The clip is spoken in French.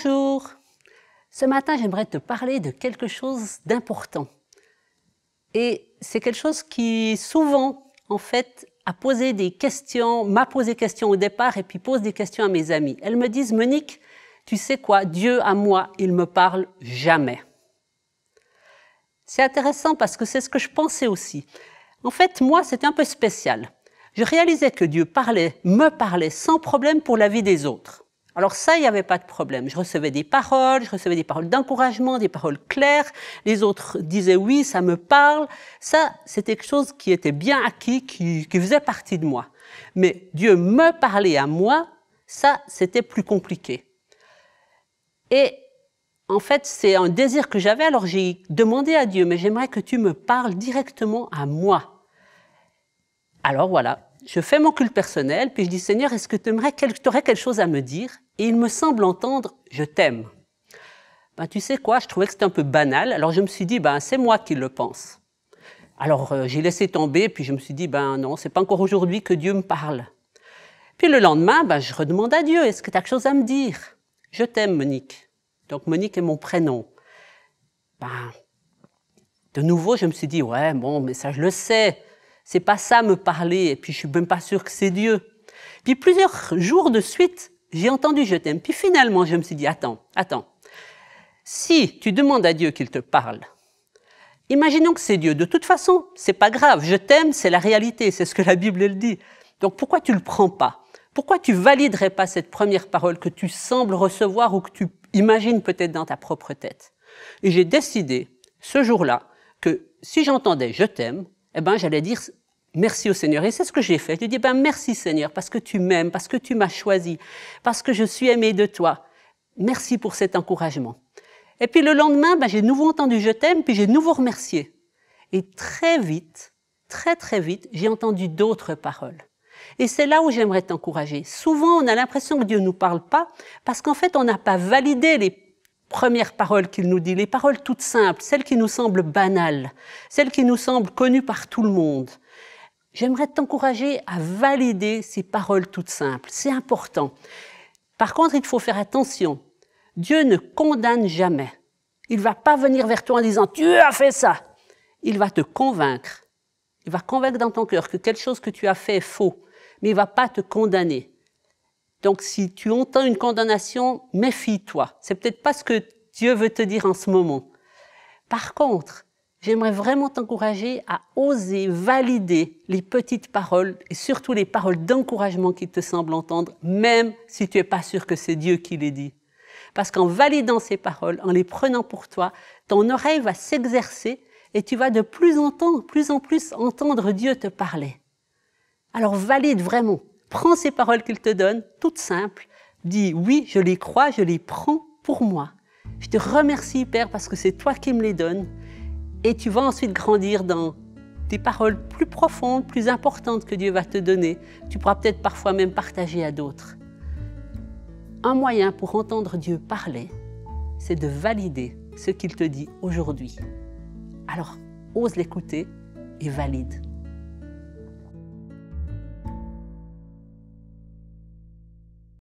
Bonjour. Ce matin, j'aimerais te parler de quelque chose d'important. Et c'est quelque chose qui, souvent, en fait, a posé des questions, m'a posé des questions au départ et puis pose des questions à mes amis. Elles me disent, Monique, tu sais quoi, Dieu à moi, il me parle jamais. C'est intéressant parce que c'est ce que je pensais aussi. En fait, moi, c'était un peu spécial. Je réalisais que Dieu me parlait sans problème pour la vie des autres. Alors ça, il n'y avait pas de problème. Je recevais des paroles d'encouragement, des paroles claires. Les autres disaient oui, ça me parle. Ça, c'était quelque chose qui était bien acquis, qui faisait partie de moi. Mais Dieu me parlait à moi, ça, c'était plus compliqué. Et en fait, c'est un désir que j'avais, alors j'ai demandé à Dieu, mais j'aimerais que tu me parles directement à moi. Alors voilà. Je fais mon culte personnel, puis je dis, Seigneur, est-ce que tu aurais quelque chose à me dire? Et il me semble entendre, je t'aime. Tu sais quoi, je trouvais que c'était un peu banal, alors je me suis dit, c'est moi qui le pense. Alors j'ai laissé tomber, puis je me suis dit, non, c'est pas encore aujourd'hui que Dieu me parle. Puis le lendemain, je redemande à Dieu, est-ce que tu as quelque chose à me dire? Je t'aime, Monique. Donc Monique est mon prénom. De nouveau, je me suis dit, ouais, bon, mais ça je le sais. C'est pas ça me parler, et puis je suis même pas sûre que c'est Dieu. Puis plusieurs jours de suite, j'ai entendu je t'aime. Puis finalement, je me suis dit, attends. Si tu demandes à Dieu qu'il te parle, imaginons que c'est Dieu. De toute façon, c'est pas grave. Je t'aime, c'est la réalité, c'est ce que la Bible elle dit. Donc pourquoi tu le prends pas? Pourquoi tu validerais pas cette première parole que tu sembles recevoir ou que tu imagines peut-être dans ta propre tête? Et j'ai décidé, ce jour-là, que si j'entendais je t'aime, j'allais dire merci au Seigneur. Et c'est ce que j'ai fait. J'ai dit, merci Seigneur, parce que tu m'aimes, parce que tu m'as choisi, parce que je suis aimé de toi. Merci pour cet encouragement. Et puis le lendemain, j'ai de nouveau entendu je t'aime, puis j'ai de nouveau remercié. Et très vite, très vite, j'ai entendu d'autres paroles. Et c'est là où j'aimerais t'encourager. Souvent, on a l'impression que Dieu ne nous parle pas, parce qu'en fait, on n'a pas validé les premières paroles qu'il nous dit, les paroles toutes simples, celles qui nous semblent banales, celles qui nous semblent connues par tout le monde. J'aimerais t'encourager à valider ces paroles toutes simples. C'est important. Par contre, il faut faire attention. Dieu ne condamne jamais. Il ne va pas venir vers toi en disant « tu as fait ça ». Il va te convaincre. Il va convaincre dans ton cœur que quelque chose que tu as fait est faux, mais il ne va pas te condamner. Donc, si tu entends une condamnation, méfie-toi. C'est peut-être pas ce que Dieu veut te dire en ce moment. Par contre, j'aimerais vraiment t'encourager à oser valider les petites paroles et surtout les paroles d'encouragement qu'il te semble entendre, même si tu n'es pas sûr que c'est Dieu qui les dit. Parce qu'en validant ces paroles, en les prenant pour toi, ton oreille va s'exercer et tu vas de plus en plus entendre Dieu te parler. Alors valide vraiment. Prends ces paroles qu'il te donne, toutes simples. Dis oui, je les crois, je les prends pour moi. Je te remercie, Père, parce que c'est toi qui me les donnes. Et tu vas ensuite grandir dans des paroles plus profondes, plus importantes que Dieu va te donner. Tu pourras peut-être parfois même partager à d'autres. Un moyen pour entendre Dieu parler, c'est de valider ce qu'il te dit aujourd'hui. Alors, ose l'écouter et valide.